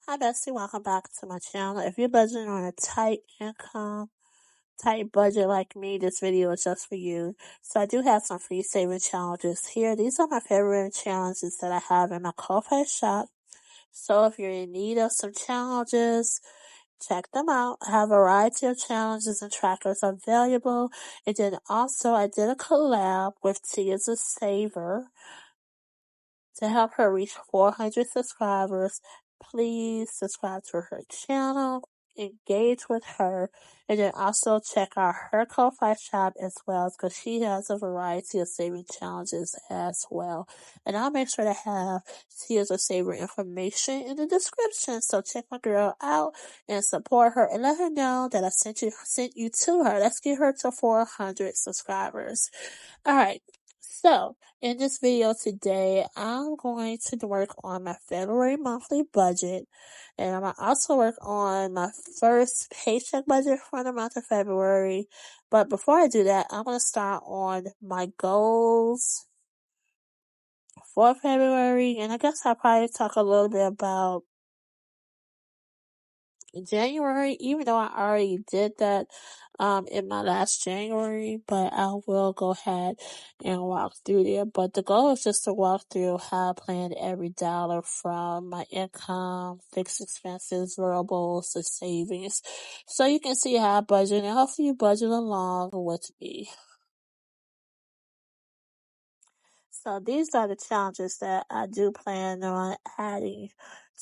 Hi, Bestie. Welcome back to my channel. If you're budgeting on a tight income, tight budget like me, this video is just for you. So I do have some free saving challenges here. These are my favorite challenges that I have in my Ko-Fi shop. So if you're in need of some challenges, check them out. I have a variety of challenges and trackers available. And then also I did a collab with Tia's a Saver to help her reach 400 subscribers. Please subscribe to her channel, engage with her, and then also check out her Ko-Fi shop as well because she has a variety of saving challenges as well. And I'll make sure to have Tears of Saver information in the description. So check my girl out and support her and let her know that I sent you to her. Let's get her to 400 subscribers. All right. So, in this video today, I'm going to work on my February monthly budget, and I'm going to also work on my first paycheck budget for the month of February. But before I do that, I'm going to start on my goals for February, and I guess I'll probably talk a little bit about January, even though I already did that in my last January, but I will go ahead and walk through there. But the goal is just to walk through how I planned every dollar from my income, fixed expenses, variables, to savings. So you can see how I budget and hopefully you budget along with me. So these are the challenges that I do plan on adding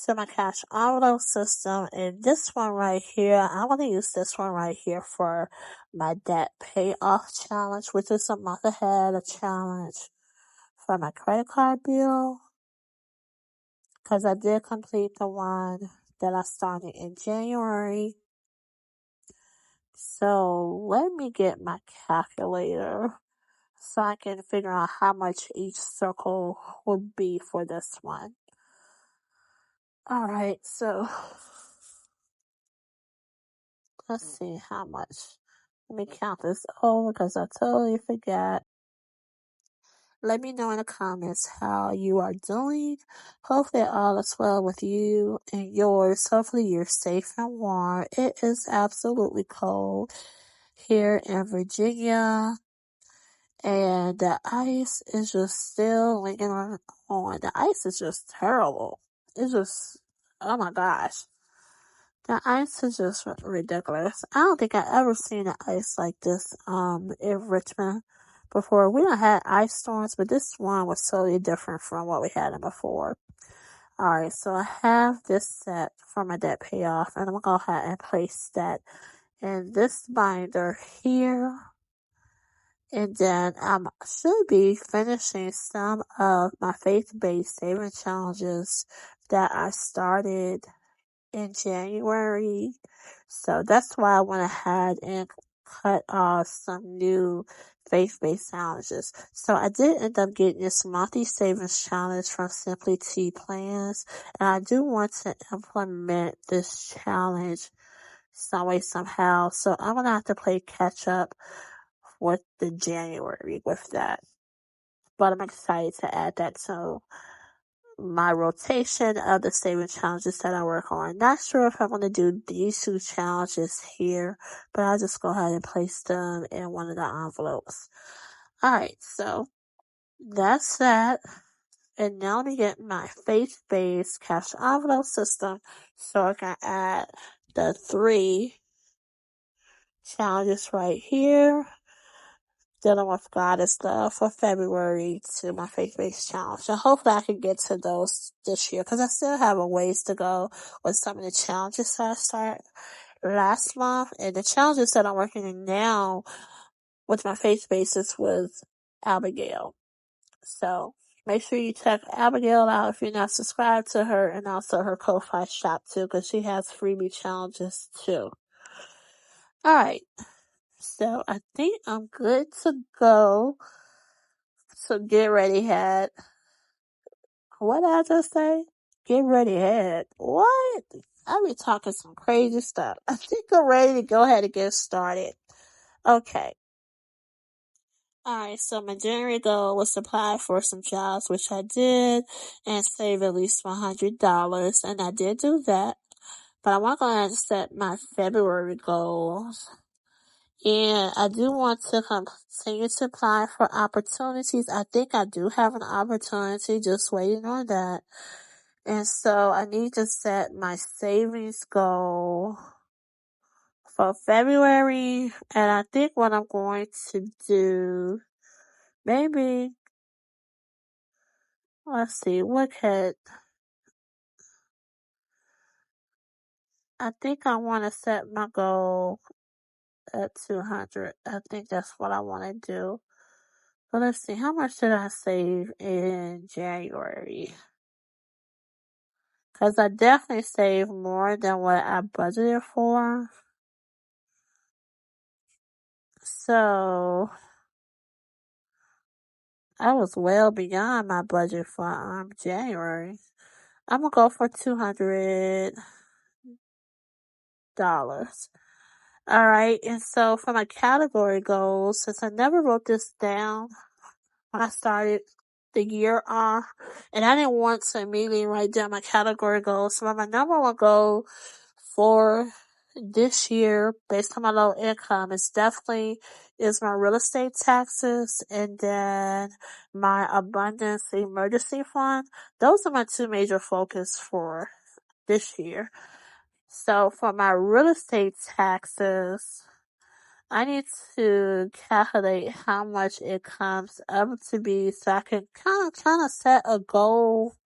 to my cash envelope system. And this one right here, I want to use this one right here for my debt payoff challenge, which is a month ahead, a challenge for my credit card bill. Because I did complete the one that I started in January. So let me get my calculator so I can figure out how much each circle would be for this one. Alright, so let's see how much. Let me count this over because I totally forgot. Let me know in the comments how you are doing. Hopefully all is well with you and yours. Hopefully you're safe and warm. It is absolutely cold here in Virginia. And the ice is just still lingering on. The ice is just terrible. It's just, oh my gosh. The ice is just ridiculous. I don't think I ever seen an ice like this, in Richmond before. We don't had ice storms, but this one was totally different from what we had before. Alright, so I have this set for my debt payoff, and I'm gonna go ahead and place that in this binder here. And then I should be finishing some of my faith-based saving challenges that I started in January. So that's why I went ahead and cut off some new faith-based challenges. So I did end up getting this monthly savings challenge from Simply T Plans. And I do want to implement this challenge some way, somehow. So I'm going to have to play catch up with the January with that. But I'm excited to add that to my rotation of the saving challenges that I work on. Not sure if I'm going to do these two challenges here, but I'll just go ahead and place them in one of the envelopes. Alright, so that's that. And now let me get my faith-based cash envelope system so I can add the 3 challenges right here dealing with God and stuff for February to my faith-based challenge. So hopefully I can get to those this year because I still have a ways to go with some of the challenges that I started last month. And the challenges that I'm working in now with my faith basis with Abigail. So make sure you check Abigail out if you're not subscribed to her, and also her Ko-Fi shop too because she has freebie challenges too. Alright. So I think I'm good to go. So get ready, head. What did I just say? Get ready, head. What? I be talking some crazy stuff. I think I'm ready to go ahead and get started. Okay. Alright, so my January goal was to apply for some jobs, which I did, and save at least $100, and I did do that. But I want to go ahead and set my February goals. And I do want to continue to apply for opportunities. I think I do have an opportunity, just waiting on that. And so I need to set my savings goal for February. And I think what I'm going to do, maybe, let's see, I think I want to set my goal at 200. I think that's what I want to do. But let's see, how much did I save in January? Because I definitely saved more than what I budgeted for. So I was well beyond my budget for January. I'm gonna go for $200. Alright, and so for my category goals, since I never wrote this down when I started the year off, and I didn't want to immediately write down my category goals, so my number one goal for this year, based on my low income, is my real estate taxes, and then my abundance emergency fund. Those are my two major focus for this year. So for my real estate taxes, I need to calculate how much it comes up to be, so I can kind of set a goal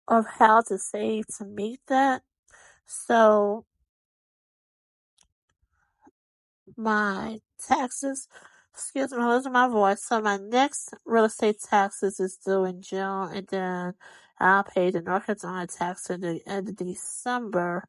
of how to save to meet that. So my taxes, excuse me, I'm losing my voice. So my next real estate taxes is due in June, and then I'll pay the North Carolina tax at the end of December.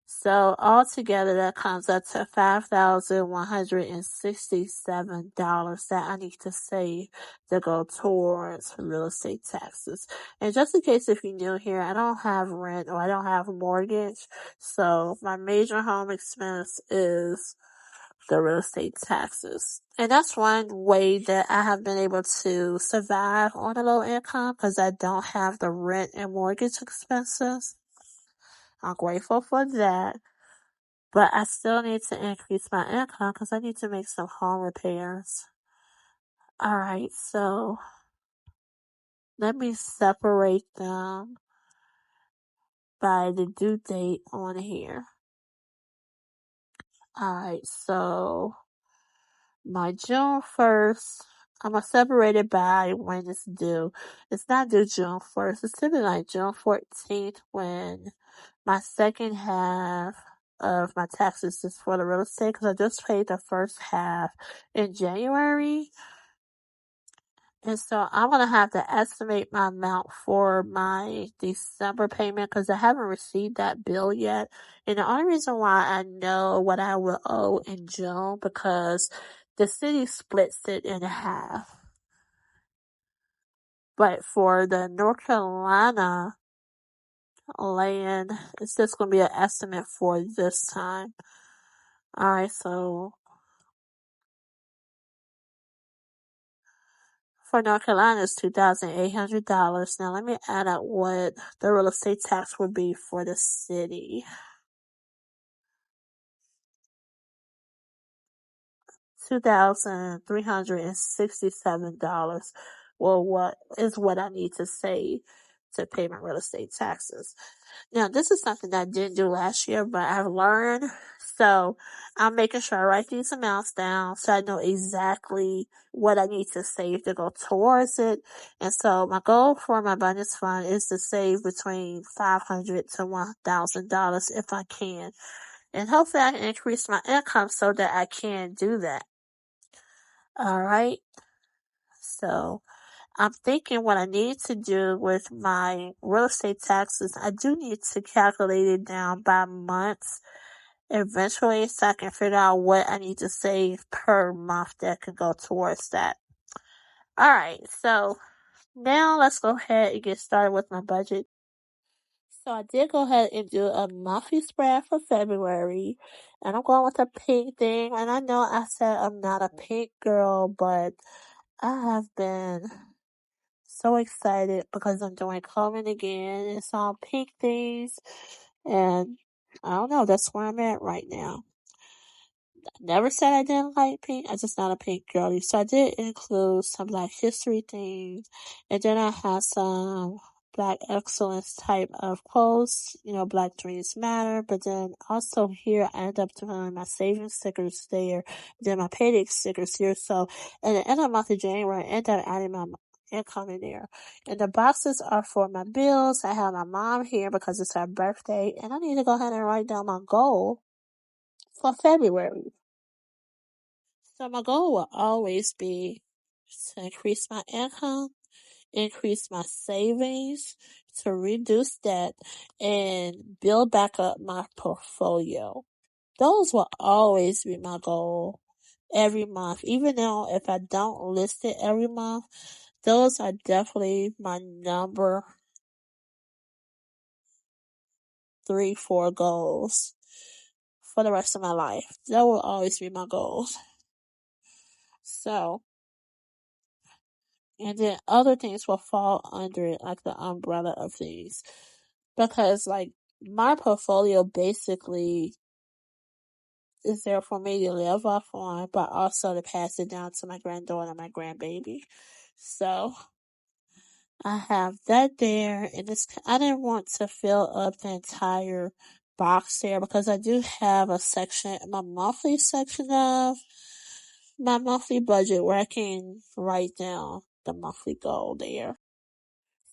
So altogether, that comes up to $5,167 that I need to save to go towards real estate taxes. And just in case if you're new here, I don't have rent or I don't have a mortgage. So my major home expense is the real estate taxes. And that's one way that I have been able to survive on a low income, because I don't have the rent and mortgage expenses. I'm grateful for that. But I still need to increase my income because I need to make some home repairs. Alright, so let me separate them by the due date on here. Alright, so my June 1st, I'm going to separate it by when it's due. It's not due June 1st. It's typically like June 14th when my second half of my taxes is for the real estate, because I just paid the first half in January. And so I'm going to have to estimate my amount for my December payment, because I haven't received that bill yet. And the only reason why I know what I will owe in June, because the city splits it in half. But for the North Carolina land, it's just going to be an estimate for this time. Alright, so for North Carolina, it's $2,800. Now let me add up what the real estate tax would be for the city. $2,367. Well, what I need to save to pay my real estate taxes. Now, this is something that I didn't do last year, but I've learned. So I'm making sure I write these amounts down so I know exactly what I need to save to go towards it. And so my goal for my abundance fund is to save between $500 to $1,000 if I can. And hopefully I can increase my income so that I can do that. Alright. So I'm thinking what I need to do with my real estate taxes, I do need to calculate it down by months eventually, so I can figure out what I need to save per month that can go towards that. Alright, so now let's go ahead and get started with my budget. So I did go ahead and do a monthly spread for February, and I'm going with a pink thing. And I know I said I'm not a pink girl, but I have been so excited because I'm doing coloring again. It's all pink things, and I don't know, that's where I'm at right now. Never said I didn't like pink. I'm just not a pink girly. So I did include some Black history things, and then I had some Black excellence type of quotes. Black dreams matter. But then also here, I end up doing my savings stickers there, then my payday stickers here. So at the end of the month of January, I end up adding my income in there. And the boxes are for my bills. I have my mom here because it's her birthday, and I need to go ahead and write down my goal for February. So my goal will always be to increase my income, increase my savings, to reduce debt, and build back up my portfolio. Those will always be my goal every month. Even though if I don't list it every month, those are definitely my number 3, 4 goals for the rest of my life. That will always be my goals. So, and then other things will fall under it, like the umbrella of things. Because, like, my portfolio basically is there for me to live off on, but also to pass it down to my granddaughter and my grandbaby. So, I have that there, and I didn't want to fill up the entire box there because I do have a section, my monthly section of my monthly budget where I can write down the monthly goal there.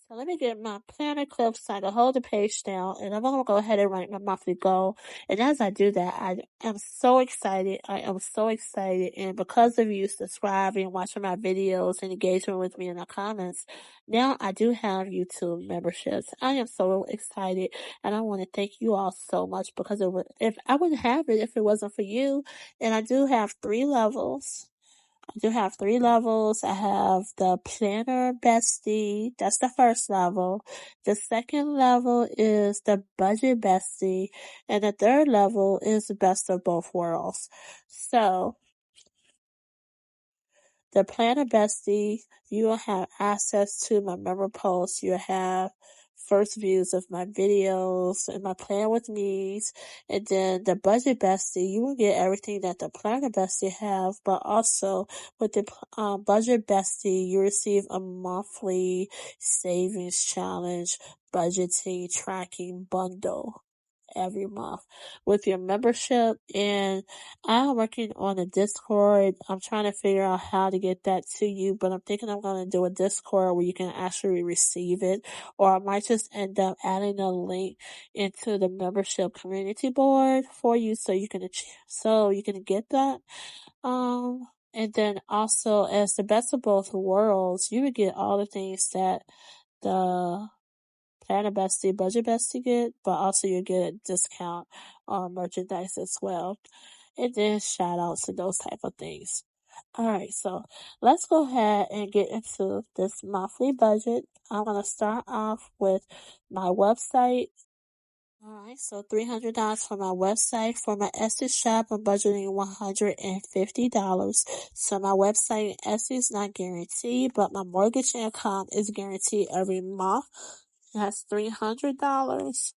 So let me get my planner clip so I can hold the page down, and I'm going to go ahead and write my monthly goal. And as I do that, I am so excited. I am so excited. And because of you subscribing, watching my videos, and engaging with me in the comments, now I do have YouTube memberships. I am so excited, and I want to thank you all so much because if I wouldn't have it if it wasn't for you. And I do have 3 levels. I do have 3 levels. I have the planner bestie. That's the first level. The second level is the budget bestie. And the third level is the best of both worlds. So, the planner bestie, you will have access to my member posts. You'll have first views of my videos and my plan with me's. And then the budget bestie, you will get everything that the planner bestie have, but also with the budget bestie, you receive a monthly savings challenge budgeting tracking bundle every month with your membership. And I'm working on a Discord. I'm trying to figure out how to get that to you, but I'm thinking I'm going to do a Discord where you can actually receive it, or I might just end up adding a link into the membership community board for you so you can get that. And then also, as the best of both worlds, you would get all the things that the Planner Bestie, Budget Bestie get, but also you get a discount on merchandise as well. And then shout outs and those type of things. Alright, so let's go ahead and get into this monthly budget. I'm going to start off with my website. Alright, so $300 for my website. For my Etsy shop, I'm budgeting $150. So my website and Etsy is not guaranteed, but my mortgage income is guaranteed every month. That's $300.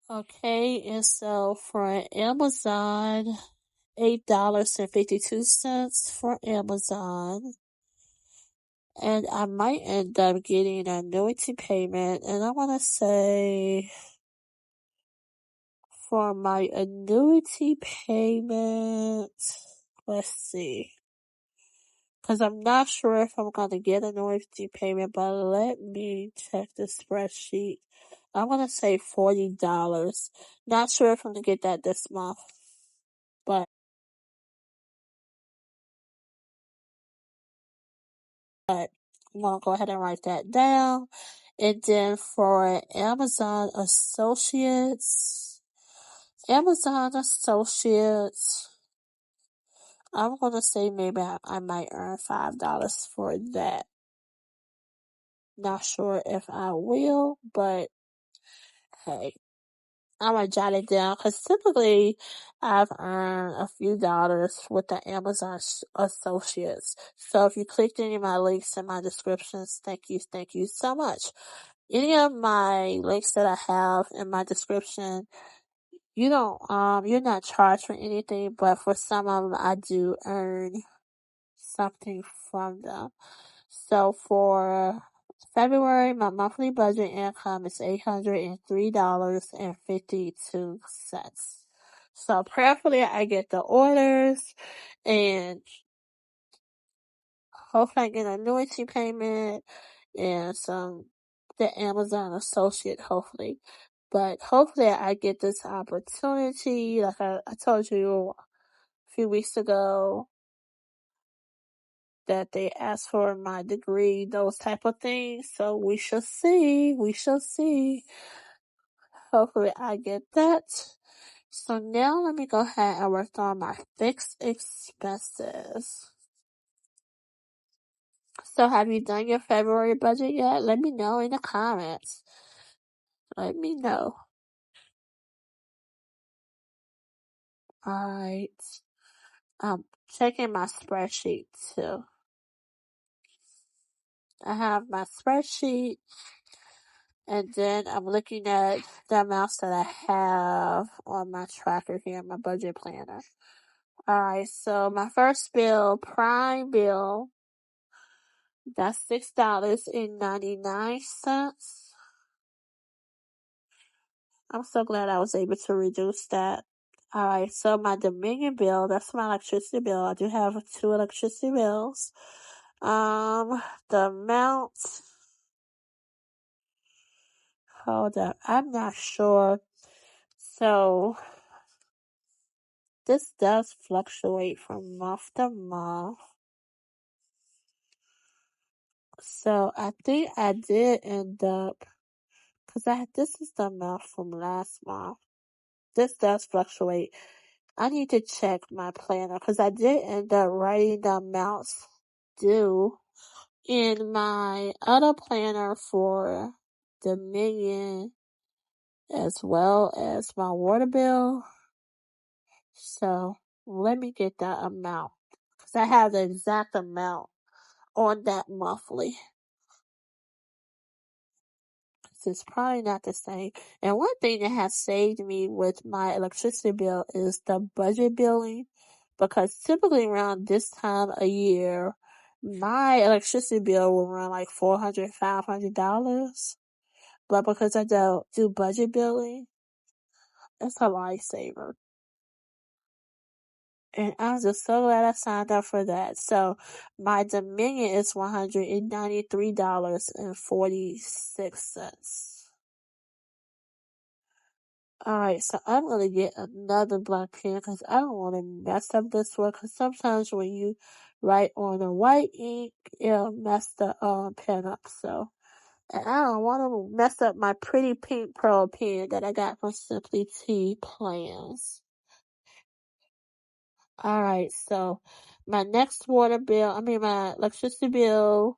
Okay, and so for Amazon, $8.52 for Amazon. And I might end up getting an annuity payment, and I want to say for my annuity payment, let's see. Because I'm not sure if I'm going to get an annuity payment, but let me check the spreadsheet. I'm going to say $40. Not sure if I'm going to get that this month, but I'm going to go ahead and write that down. And then for Amazon Associates, I'm going to say maybe I might earn $5 for that. Not sure if I will, but hey, I'm gonna jot it down because typically I've earned a few dollars with the Amazon associates. So if you clicked any of my links in my descriptions, thank you so much. Any of my links that I have in my description, you're not charged for anything, but for some of them, I do earn something from them. So for February, my monthly budget income is $803.52. So prayerfully, I get the orders and hopefully I get an annuity payment and the Amazon associate, hopefully. But hopefully I get this opportunity. Like I told you a few weeks ago, that they ask for my degree, those type of things. So we shall see. We shall see. Hopefully I get that. So now let me go ahead and work on my fixed expenses. So have you done your February budget yet? Let me know in the comments. Let me know. Alright. I'm checking my spreadsheet too. I have my spreadsheet. And then I'm looking at the amounts that I have on my tracker here, my budget planner. Alright, so my first bill, Prime bill, that's $6.99. I'm so glad I was able to reduce that. Alright, so my Dominion bill, that's my electricity bill. I do have 2 electricity bills. The amount, hold up, I'm not sure. So, this does fluctuate from month to month. So I think I did end up, this is the amount from last month. This does fluctuate. I need to check my planner because I did end up writing the amounts due in my other planner for Dominion as well as my water bill. So let me get that amount because I have the exact amount on that monthly. It's probably not the same. And one thing that has saved me with my electricity bill is the budget billing, because typically around this time of year, my electricity bill will run like $400, $500. But because I don't do budget billing, it's a lifesaver. And I'm just so glad I signed up for that. So my Dominion is $193.46. Alright, so I'm gonna get another black pen because I don't want to mess up this one. Because sometimes when you write on a white ink, it'll mess the pen up. So, and I don't want to mess up my pretty pink pearl pen that I got from Simply Tea Plans. Alright, so my next my electricity bill,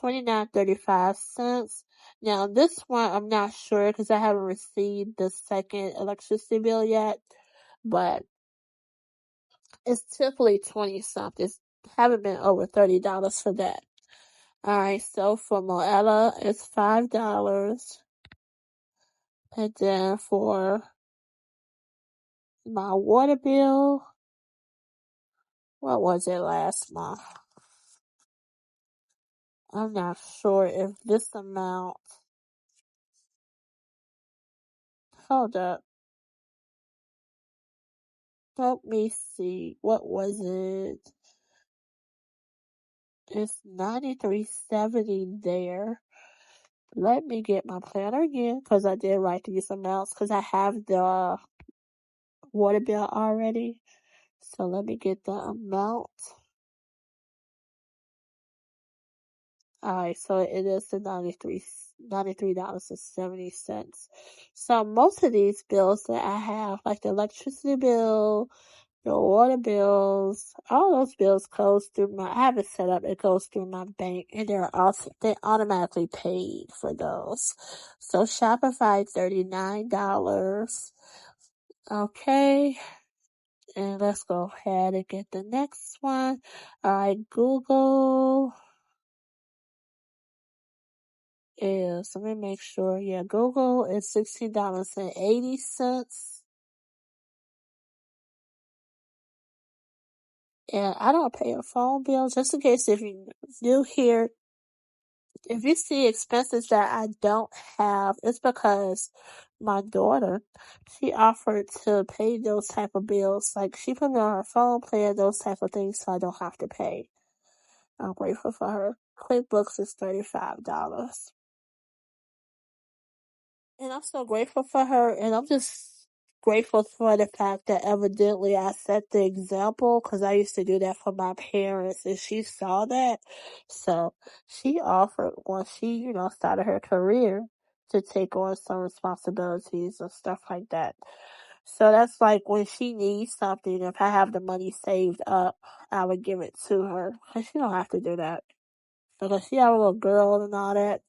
$29.35. Now this one I'm not sure because I haven't received the second electricity bill yet, but it's typically 20 something. Haven't been over $30 for that. Alright, so for Moella it's $5. And then for my water bill, what was it last month? I'm not sure if this amount, hold up. Let me see. What was it? It's $93.70 there. Let me get my planner again because I did write these amounts because I have the water bill already. So let me get the amount. Alright, so it is the $93.70. So most of these bills that I have, like the electricity bill, the water bills, all those bills goes through I have it set up, it goes through my bank and they automatically paid for those. So Shopify, $39. Okay. And let's go ahead and get the next one. Alright, Google let me make sure. Yeah, Google is $16.80. And I don't pay a phone bill, just in case if you do hear, if you see expenses that I don't have, it's because my daughter, she offered to pay those type of bills. Like, she put me on her phone plan, those type of things, so I don't have to pay. I'm grateful for her. QuickBooks is $35. And I'm so grateful for her, and I'm just grateful for the fact that evidently I set the example, because I used to do that for my parents, and she saw that. So she offered, once she, started her career, to take on some responsibilities and stuff like that. So that's like when she needs something, if I have the money saved up, I would give it to her, because she don't have to do that. Because she have a little girl and all that.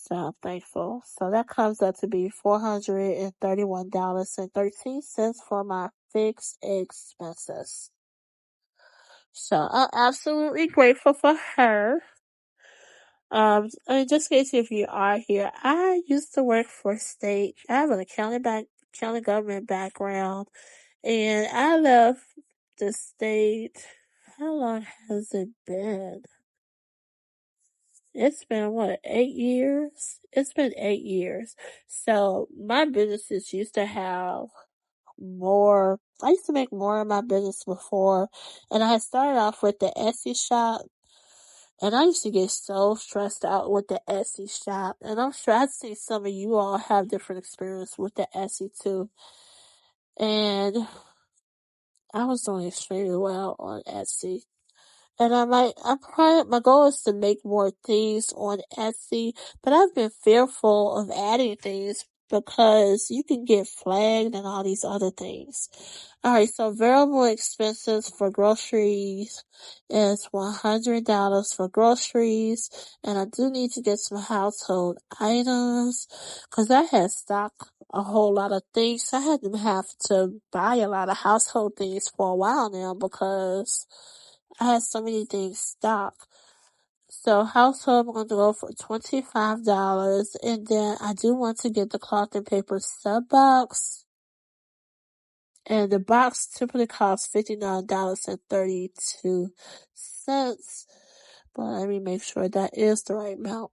So I'm thankful. So that comes up to be $431.13 for my fixed expenses. So I'm absolutely grateful for her. Just in case if you are here, I used to work for state. I have an county government background, and I left the state. How long has it been? It's been 8 years? It's been 8 years. So my businesses used to have more. I used to make more in my business before, and I had started off with the Etsy shop, and I used to get so stressed out with the Etsy shop, and I'm sure I see some of you all have different experience with the Etsy too. And I was doing extremely well on Etsy. And my goal is to make more things on Etsy, but I've been fearful of adding things because you can get flagged and all these other things. Alright, so variable expenses for groceries is $100 for groceries, and I do need to get some household items, cause I had stocked a whole lot of things. I hadn't have to buy a lot of household things for a while now because I had so many things stocked. So household, I'm going to go for $25. And then I do want to get the cloth and paper sub box. And the box typically costs $59.32. But let me make sure that is the right amount.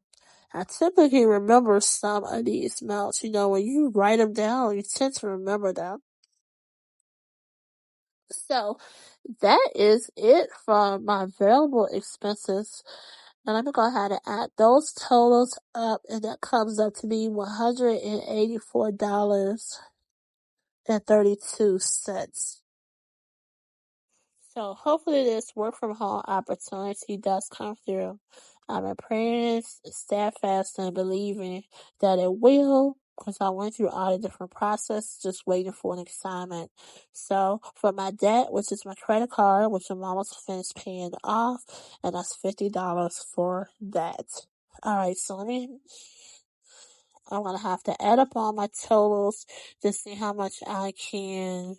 I typically remember some of these amounts. When you write them down, you tend to remember them. So that is it for my variable expenses. Now let me go ahead and add those totals up, and that comes up to be $184.32. So hopefully this work from home opportunity does come through. I'm praying, steadfast, and believing that it will, because I went through all the different processes, just waiting for an assignment. So for my debt, which is my credit card, which I'm almost finished paying off, and that's $50 for that. Alright, so I'm gonna have to add up all my totals to see how much I can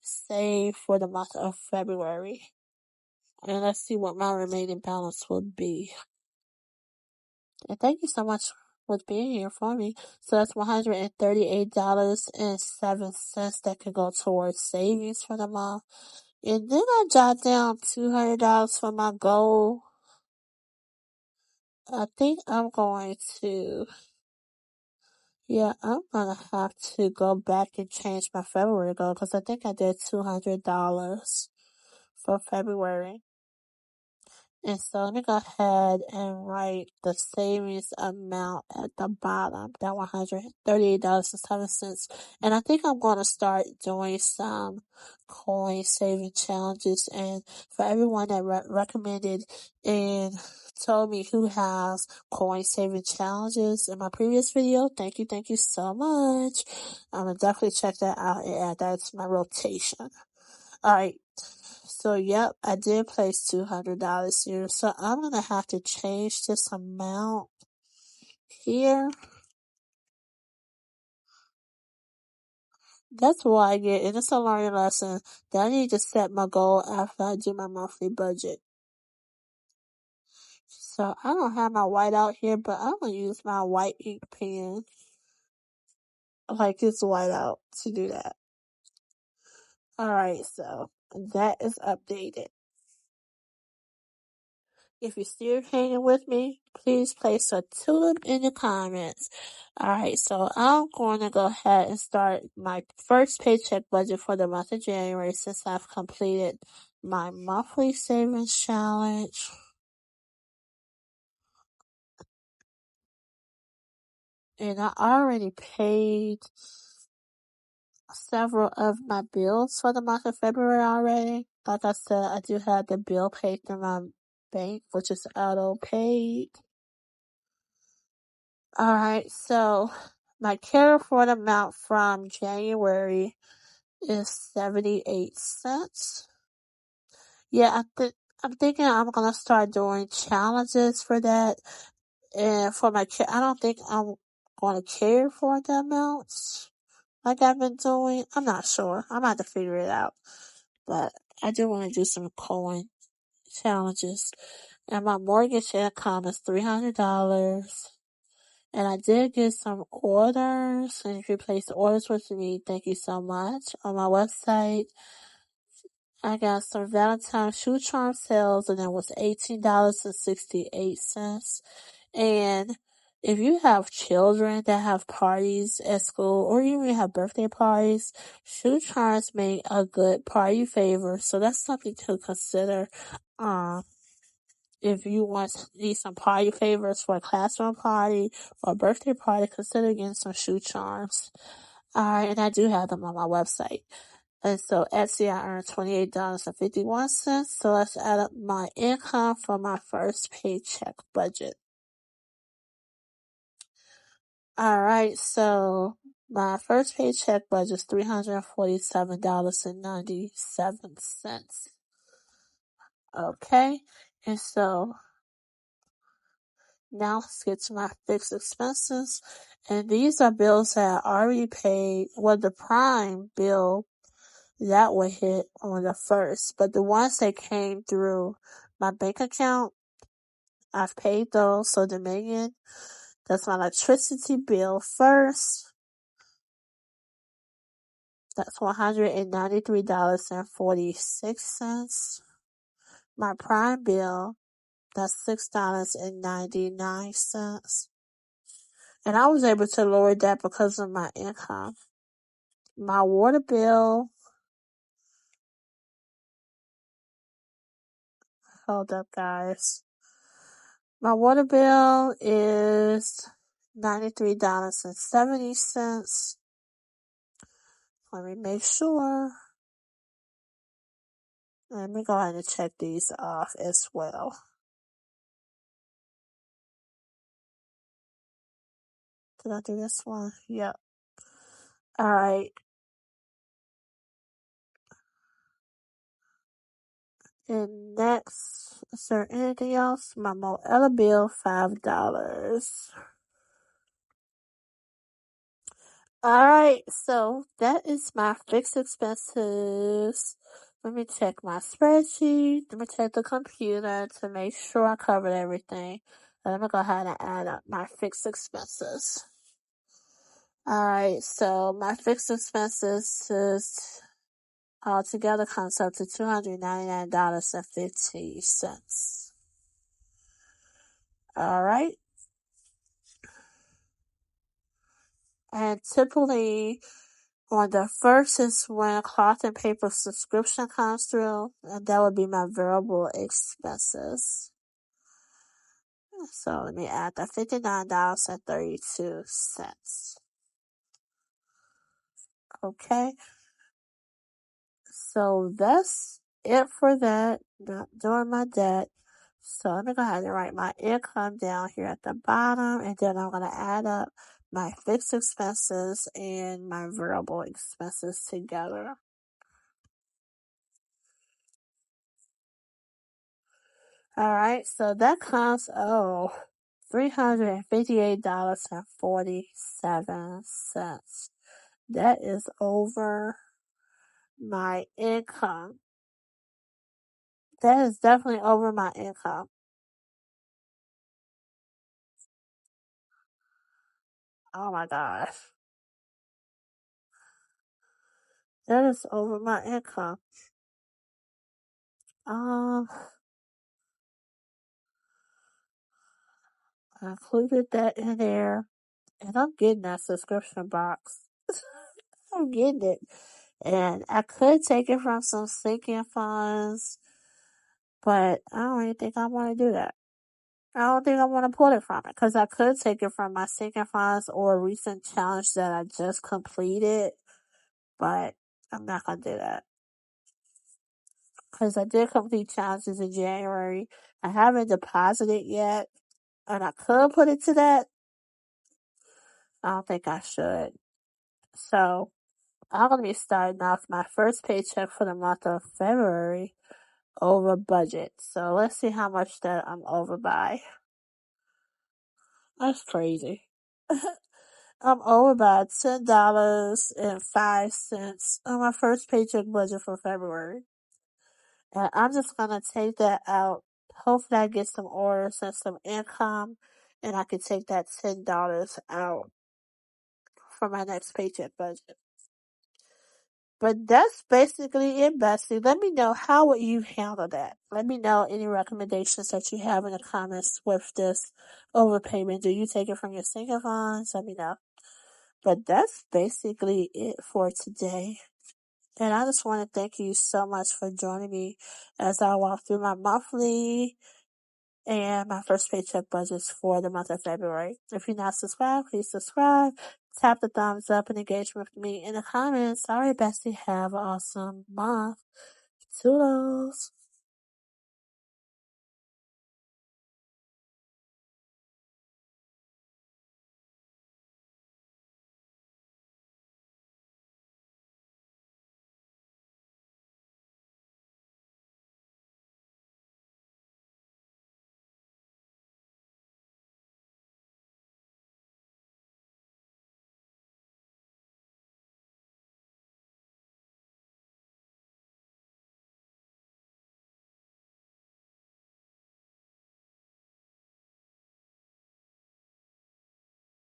save for the month of February. And let's see what my remaining balance would be. And thank you so much for being here for me. So that's $138.07 that could go towards savings for the month. And then I jot down $200 for my goal. I think I'm going to have to go back and change my February goal, because I think I did $200 for February. And so let me go ahead and write the savings amount at the bottom, that $138.07. And I think I'm going to start doing some coin saving challenges. And for everyone that recommended and told me who has coin saving challenges in my previous video, thank you so much. I'm going to definitely check that out and add that to my rotation. Alright. So, yep, I did place $200 here. So, I'm going to have to change this amount here. That's why I get, and it's a learning lesson, that I need to set my goal after I do my monthly budget. So, I don't have my white out here, but I'm going to use my white ink pen, like it's white out, to do that. Alright, so that is updated. If you're still hanging with me, please place a tulip in the comments. Alright, so I'm going to go ahead and start my first paycheck budget for the month of January since I've completed my monthly savings challenge. And I already paid several of my bills for the month of February already. Like I said, I do have the bill paid through my bank, which is auto paid. Alright, so my carry forward amount from January is 78 cents. Yeah, I'm thinking I'm gonna start doing challenges for that. And for my I don't think I'm gonna carry forward the amounts like I've been doing. I'm not sure. I'm gonna have to figure it out. But I do want to do some coin challenges. And my mortgage income is $300. And I did get some orders. And if you place orders with me, thank you so much. On my website, I got some Valentine's shoe charm sales, and it was $18.68. And if you have children that have parties at school, or you even have birthday parties, shoe charms make a good party favor. So that's something to consider. If you need some party favors for a classroom party or a birthday party, consider getting some shoe charms. Alright, and I do have them on my website. And so Etsy, I earned $28.51. So let's add up my income for my first paycheck budget. Alright, so my first paycheck budget is $347.97. Okay, and so now let's get to my fixed expenses. And these are bills that I already paid. Well, the prime bill, that would hit on the 1st. But the ones that came through my bank account, I've paid those. So Dominion, that's my electricity bill first. That's $193.46. My prime bill, that's $6.99. And I was able to lower that because of my income. My water bill, hold up guys. My water bill is $93.70. Let me make sure. Let me go ahead and check these off as well. Did I do this one? Yep. Alright. And next, is there anything else? My Moella bill, $5. Alright, so that is my fixed expenses. Let me check my spreadsheet. Let me check the computer to make sure I covered everything. And let me go ahead and add up my fixed expenses. Alright, so my fixed expenses is altogether comes up to $299.50. Alright. And typically on the 1st is when cloth and paper subscription comes through, and that would be my variable expenses. So let me add that $59.32. Okay. So that's it for that. Not doing my debt. So let me go ahead and write my income down here at the bottom, and then I'm going to add up my fixed expenses and my variable expenses together. Alright, so that comes, $358.47. That is over my income. That is definitely over my income. Oh my gosh. That is over my income. Um, I included that in there, and I'm getting that subscription box. I'm getting it. And I could take it from some sinking funds, but I don't even think I want to do that. I don't think I want to pull it from it because I could take it from my sinking funds or a recent challenge that I just completed, but I'm not going to do that because I did complete challenges in January. I haven't deposited yet, and I could put it to that. I don't think I should. So I'm going to be starting off my first paycheck for the month of February over budget. So let's see how much that I'm over by. That's crazy. I'm over by $10.05 on my first paycheck budget for February. And I'm just gonna take that out. Hopefully I get some orders and some income and I can take that $10 out for my next paycheck budget. But that's basically it, Bessie. Let me know how would you handle that. Let me know any recommendations that you have in the comments with this overpayment. Do you take it from your single funds? Let me know. But that's basically it for today. And I just want to thank you so much for joining me as I walk through my monthly and my first paycheck budgets for the month of February. If you're not subscribed, please subscribe. Tap the thumbs up and engage with me in the comments. Alright, Bestie, have an awesome month. Toodles.